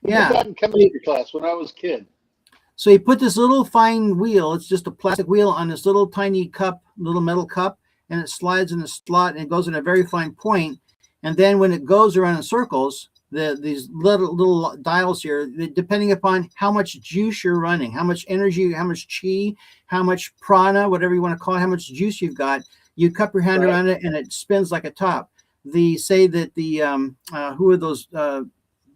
We did that in chemistry class when I was a kid. So he put this little fine wheel, it's just a plastic wheel, on this little tiny cup, little metal cup, and it slides in the slot and it goes in a very fine point. And then when it goes around in circles, these little dials here, depending upon how much juice you're running, how much energy, how much chi, how much prana, whatever you want to call it, how much juice you've got, you cup your hand around it and it spins like a top. Say that who are those?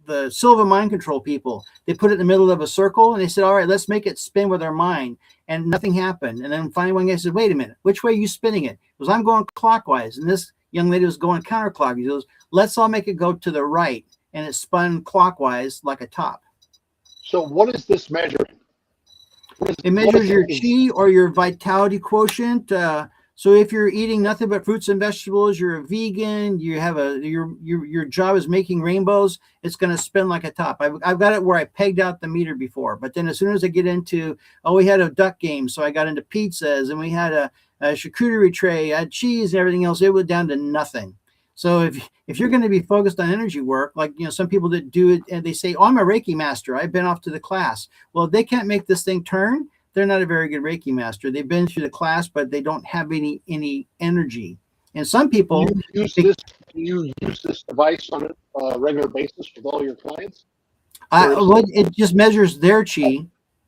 The Silva mind control people, they put it in the middle of a circle and they said, "All right, let's make it spin with our mind," and nothing happened. And then finally one guy said, "Wait a minute, which way are you spinning it?" Because I'm going clockwise, and this young lady was going counterclockwise. He goes, "Let's all make it go to the right," and it spun clockwise like a top. So what is this measuring? It measures your chi or your vitality quotient. So if you're eating nothing but fruits and vegetables, you're a vegan, you have your job is making rainbows, it's going to spin like a top. I've got it where I pegged out the meter before, but then as soon as I get into, we had a duck game, so I got into pizzas, and we had a charcuterie tray, I had cheese and everything else, it went down to nothing. So if you're going to be focused on energy work, like some people that do it and they say, "Oh, I'm a Reiki master, I've been off to the class." Well, they can't make this thing turn. They're not a very good Reiki master. They've been through the class, but they don't have any energy. And some people do you use this device on a regular basis with all your clients? It just measures their chi.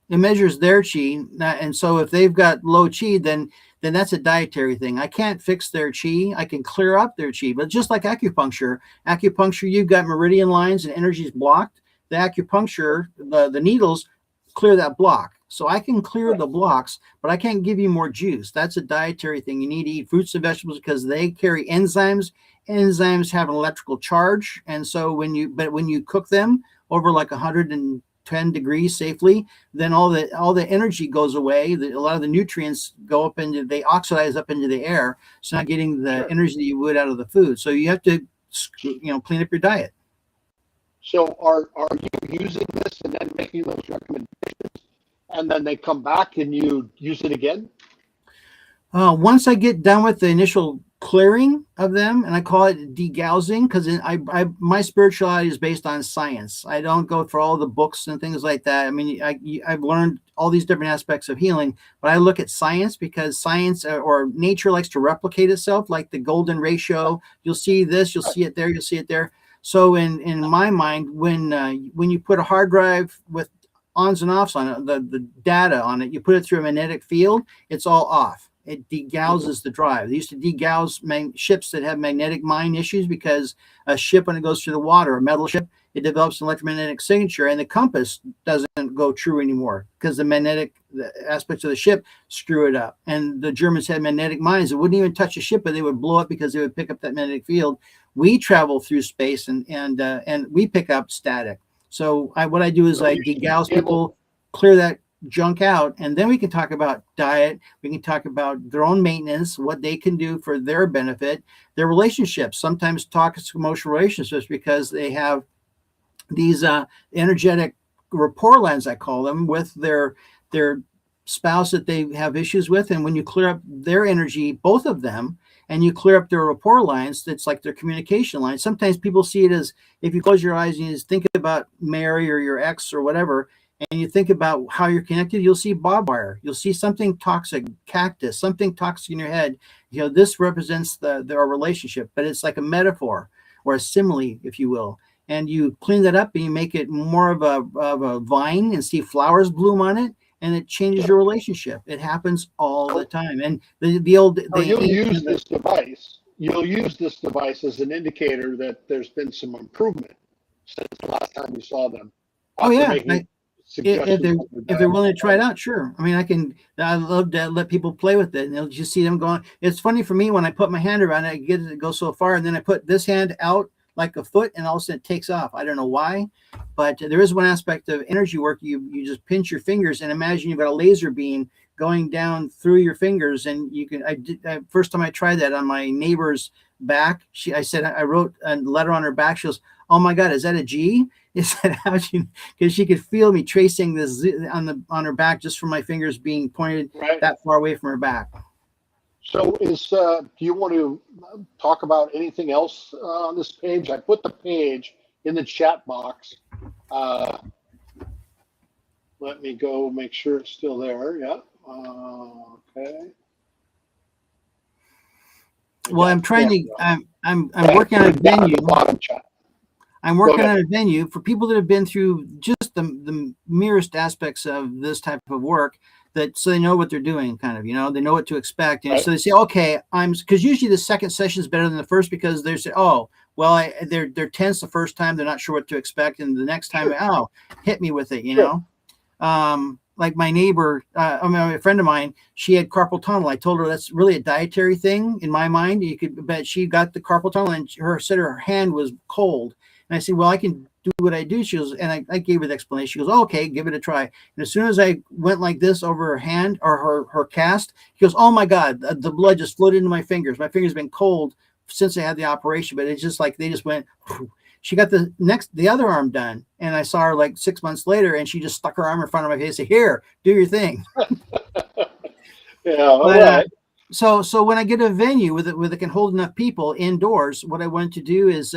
It measures their chi, and so if they've got low chi, then that's a dietary thing. I can't fix their chi. I can clear up their chi, but just like acupuncture, you've got meridian lines and energy is blocked. The acupuncture, the needles clear that block. So I can clear the blocks, but I can't give you more juice. That's a dietary thing. You need to eat fruits and vegetables because they carry enzymes. Enzymes have an electrical charge, and so when you cook them over like 110 degrees safely, then all the energy goes away. A lot of the nutrients they oxidize up into the air, so not getting the energy that you would out of the food. So you have to clean up your diet. So are you using this and then making those recommendations, and then they come back and you use it again? Once I get done with the initial clearing of them, and I call it degaussing, because my spirituality is based on science. I don't go for all the books and things like that. I mean, I've learned all these different aspects of healing, but I look at science because science or nature likes to replicate itself, like the golden ratio. You'll see this, you'll see it there, you'll see it there. So in my mind, when you put a hard drive with ons and offs on it, the data on it, you put it through a magnetic field, it's all off. It degausses the drive. They used to degauss ships that have magnetic mine issues because a ship, when it goes through the water, a metal ship, it develops an electromagnetic signature, and the compass doesn't go true anymore because the aspects of the ship screw it up. And the Germans had magnetic mines that wouldn't even touch a ship, but they would blow up because they would pick up that magnetic field. We travel through space and we pick up static. So what I do is I degauss people, clear junk out, and then we can talk about diet. We can talk about their own maintenance, what they can do for their benefit, their relationships, sometimes toxic emotional relationships, because they have these energetic rapport lines, I call them, with their spouse that they have issues with. And when you clear up their energy, both of them, and you clear up their rapport lines, that's like their communication lines. Sometimes people see it as, if you close your eyes and you just think about Mary or your ex or whatever, and you think about how you're connected, you'll see barbed wire, you'll see something toxic, cactus, something toxic in your head. You know, this represents their relationship, but it's like a metaphor or a simile, if you will. And you clean that up and you make it more of a vine and see flowers bloom on it, and it changes your relationship. It happens all the time. And you'll use this device. You'll use this device as an indicator that there's been some improvement since the last time you saw them. Oh yeah. If they're willing to try it out, sure. I mean, I love to let people play with it, and they'll just see them going. It's funny for me when I put my hand around it, I get it to go so far, and then I put this hand out like a foot, and all of a sudden it takes off. I don't know why, but there is one aspect of energy work. You just pinch your fingers and imagine you've got a laser beam going down through your fingers, and you can. First time I tried that on my neighbor's back, I wrote a letter on her back. She goes, "Oh my God, is that a G?" Is that how she? Because she could feel me tracing this on her back just from my fingers being pointed that far away from her back. So do you want to talk about anything else on this page? I put the page in the chat box. Let me go make sure it's still there. Yeah. Okay. Well, I'm trying to. I'm working on a venue. I'm working on a venue for people that have been through just the merest aspects of this type of work, that so they know what they're doing, kind of, you know, they know what to expect. And so they say, okay, because usually the second session is better than the first, because they say, oh, well, they're tense the first time, they're not sure what to expect. And the next time, oh, hit me with it, you know? Like my neighbor, a friend of mine, she had carpal tunnel. I told her that's really a dietary thing in my mind. You could bet she got the carpal tunnel, and her hand was cold. And I said, well, I can do what I do. She goes, and I gave her the explanation. She goes, oh, okay, give it a try. And as soon as I went like this over her hand or her cast, she goes, oh my God, the blood just flowed into my fingers. My fingers have been cold since I had the operation, but it's just like they just went. Whew. She got the other arm done, and I saw her like 6 months later, and she just stuck her arm in front of my face and said, here, do your thing. Yeah, all right. So when I get a venue with it can hold enough people indoors, what I want to do is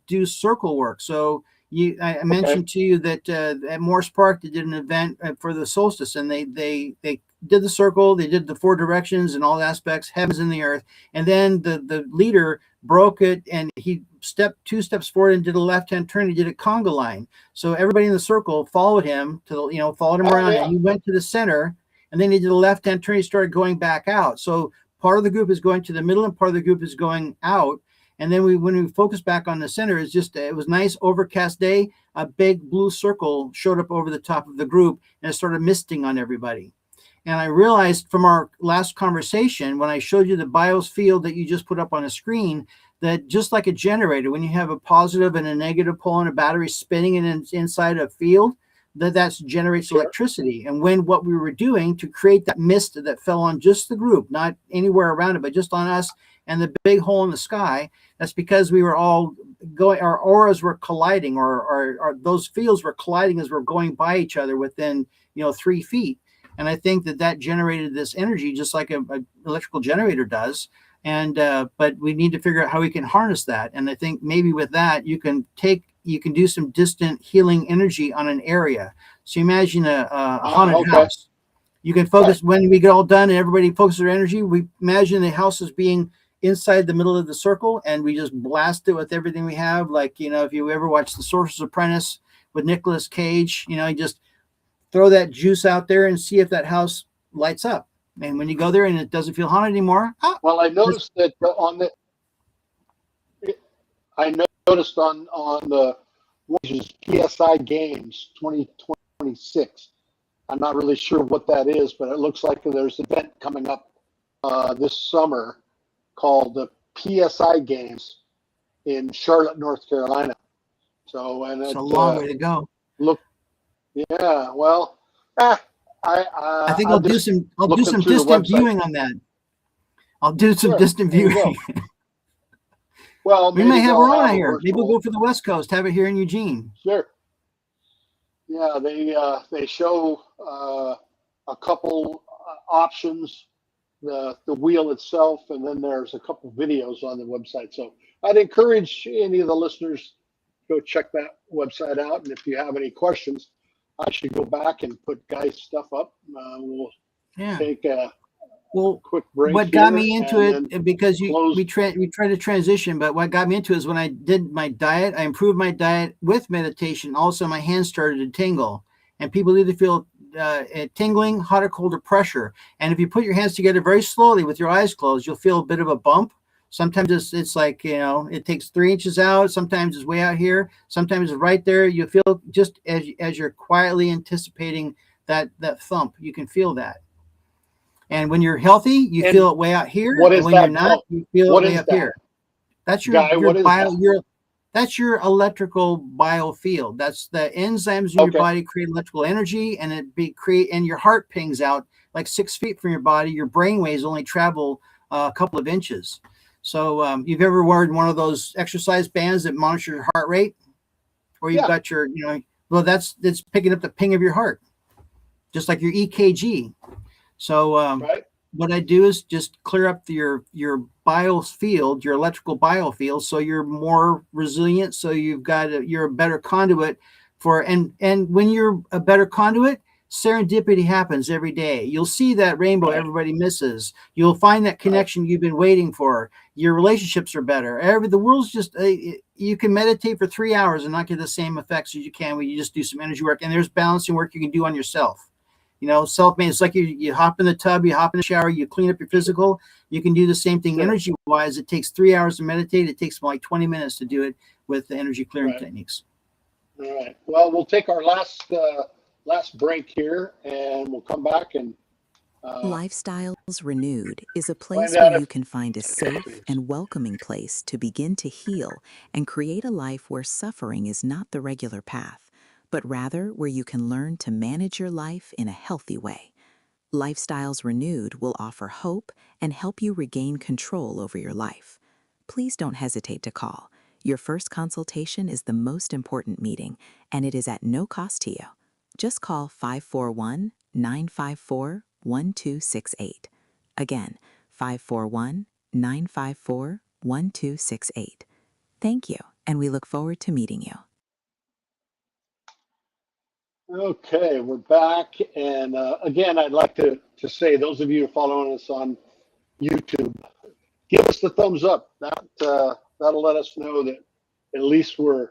do circle work. So I mentioned to you that at Morris Park they did an event for the solstice, and they did the circle, they did the 4 directions and all the aspects, heavens and the earth, and then the leader broke it, and he stepped 2 steps forward and did a left-hand turn. He did a conga line, so everybody in the circle followed him followed him around, and he went to the center. And then he did a left-hand turn. He started going back out. So part of the group is going to the middle, and part of the group is going out. And then when we focus back on the center, it was nice overcast day. A big blue circle showed up over the top of the group, and it started misting on everybody. And I realized from our last conversation, when I showed you the BIOS field that you just put up on a screen, that just like a generator, when you have a positive and a negative pole and a battery spinning inside a field, that generates electricity. And what we were doing to create that mist that fell on just the group, not anywhere around it, but just on us and the big hole in the sky, that's because we were all going, our auras were colliding, or those fields were colliding as we're going by each other within 3 feet. And I think that generated this energy just like a electrical generator does. And but we need to figure out how we can harness that. And I think maybe with that you can do some distant healing energy on an area. So imagine a haunted house. You can focus when we get all done and everybody focuses their energy. We imagine the house as being inside the middle of the circle, and we just blast it with everything we have. Like, if you ever watch The Sorcerer's Apprentice with Nicolas Cage, you just throw that juice out there and see if that house lights up. And when you go there and it doesn't feel haunted anymore. Well, I noticed that on the PSI Games 2026. I'm not really sure what that is, but it looks like there's an event coming up this summer called the PSI Games in Charlotte, North Carolina. So, and it's a long way to go. Look, yeah, well, I think I'm I'll do just some looking through the distant website. viewing on that. I'll do some Sure, distant there you viewing. go. Well, We may maybe have they'll our own have a here. Maybe we'll virtual. go for the West Coast, have it here in Eugene. Sure. Yeah, they show a couple options, the wheel itself, and then there's a couple videos on the website. So I'd encourage any of the listeners go check that website out. And if you have any questions, I should go back and put Guy's stuff up. We'll take a quick break. What got me here into it, because we try to transition, but what got me into it is when I did my diet, I improved my diet with meditation. Also, my hands started to tingle, and people either feel tingling, hot or cold, or pressure. And if you put your hands together very slowly with your eyes closed, you'll feel a bit of a bump. Sometimes it's like, it takes 3 inches out. Sometimes it's way out here. Sometimes it's right there. You feel just as you're quietly anticipating that thump, you can feel that. And when you're healthy, you feel it way out here. And when you're not, you feel it way up here. That's your that's your electrical biofield. That's the enzymes in your body create electrical energy, and and your heart pings out like 6 feet from your body. Your brain waves only travel a couple of inches. So you've ever worn one of those exercise bands that monitor your heart rate, or you've got your, well, that's picking up the ping of your heart, just like your EKG. So what I do is just clear up your biofield, your electrical biofield, so you're more resilient. So you're a better conduit for, and when you're a better conduit, serendipity happens every day. You'll see that rainbow everybody misses. You'll find that connection you've been waiting for. Your relationships are better. The world's just, you can meditate for 3 hours and not get the same effects as you can when you just do some energy work. And there's balancing work you can do on yourself. Self-made. It's like you hop in the tub, you hop in the shower, you clean up your physical. You can do the same thing energy-wise. It takes 3 hours to meditate. It takes like 20 minutes to do it with the energy clearing techniques. All right. Well, we'll take our last break here, and we'll come back and. Lifestyles Renewed is a place where you can find a safe and welcoming place to begin to heal and create a life where suffering is not the regular path, but rather where you can learn to manage your life in a healthy way. Lifestyles Renewed will offer hope and help you regain control over your life. Please don't hesitate to call. Your first consultation is the most important meeting, and it is at no cost to you. Just call 541-954-1268. Again, 541-954-1268. Thank you, and we look forward to meeting you. Okay, we're back, and again, I'd like to say, those of you following us on YouTube, give us the thumbs up. That'll let us know that at least we're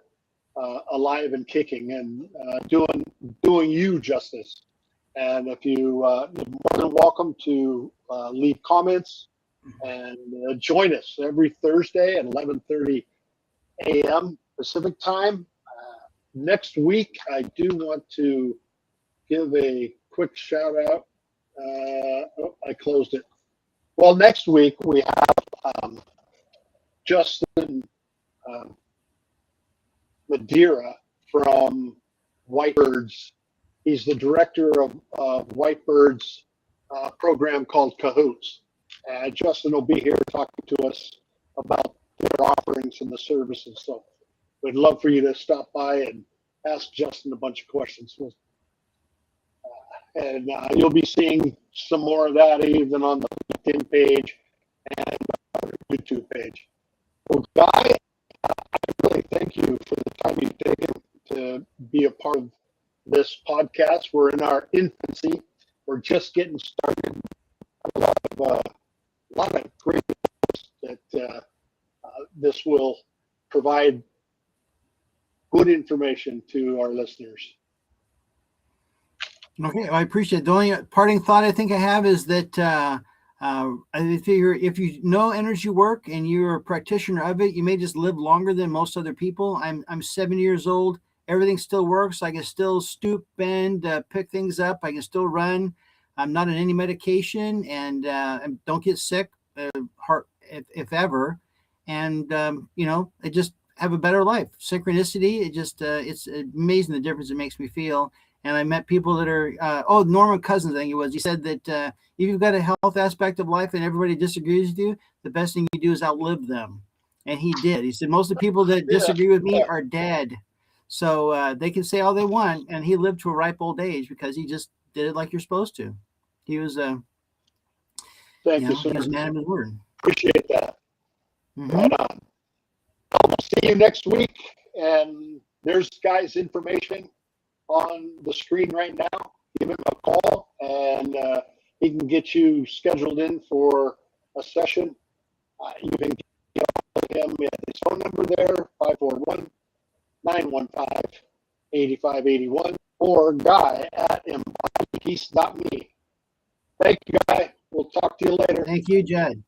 alive and kicking and doing you justice. And if you're more than welcome to leave comments and join us every Thursday at 11:30 a.m. Pacific time. Next week, I do want to give a quick shout out. I closed it. Well, next week we have Justin Madeira from Whitebirds. He's the director of Whitebirds program called Cahoots. Justin will be here talking to us about their offerings and the services. So we'd love for you to stop by and ask Justin a bunch of questions. And you'll be seeing some more of that even on the LinkedIn page and our YouTube page. Well, Guy, I really thank you for the time you've taken to be a part of this podcast. We're in our infancy. We're just getting started. A lot of great that this will provide good information to our listeners. Okay, I appreciate it. The only parting thought I think I have is that I figure if you know energy work and you're a practitioner of it, you may just live longer than most other people. I'm 70 years old. Everything still works. I can still stoop, bend, pick things up. I can still run. I'm not on any medication and don't get sick, if ever. And I just have a better life. Synchronicity. It's amazing the difference it makes me feel. And I met people that are, Norman Cousins, I think it was. He said that if you've got a health aspect of life and everybody disagrees with you, the best thing you do is outlive them. And he did. He said, most of the people that disagree with me are dead. So they can say all they want. And he lived to a ripe old age because he just did it like you're supposed to. He was, Thank you, sir. He was a man of his word. Appreciate that. Mm-hmm. Right on. I'll see you next week. And there's Guy's information on the screen right now. Give him a call and he can get you scheduled in for a session. You can get him at his phone number there, 541-915-8581, or Guy at EmbodyPeace.me. Thank you, Guy. We'll talk to you later. Thank you, Jed.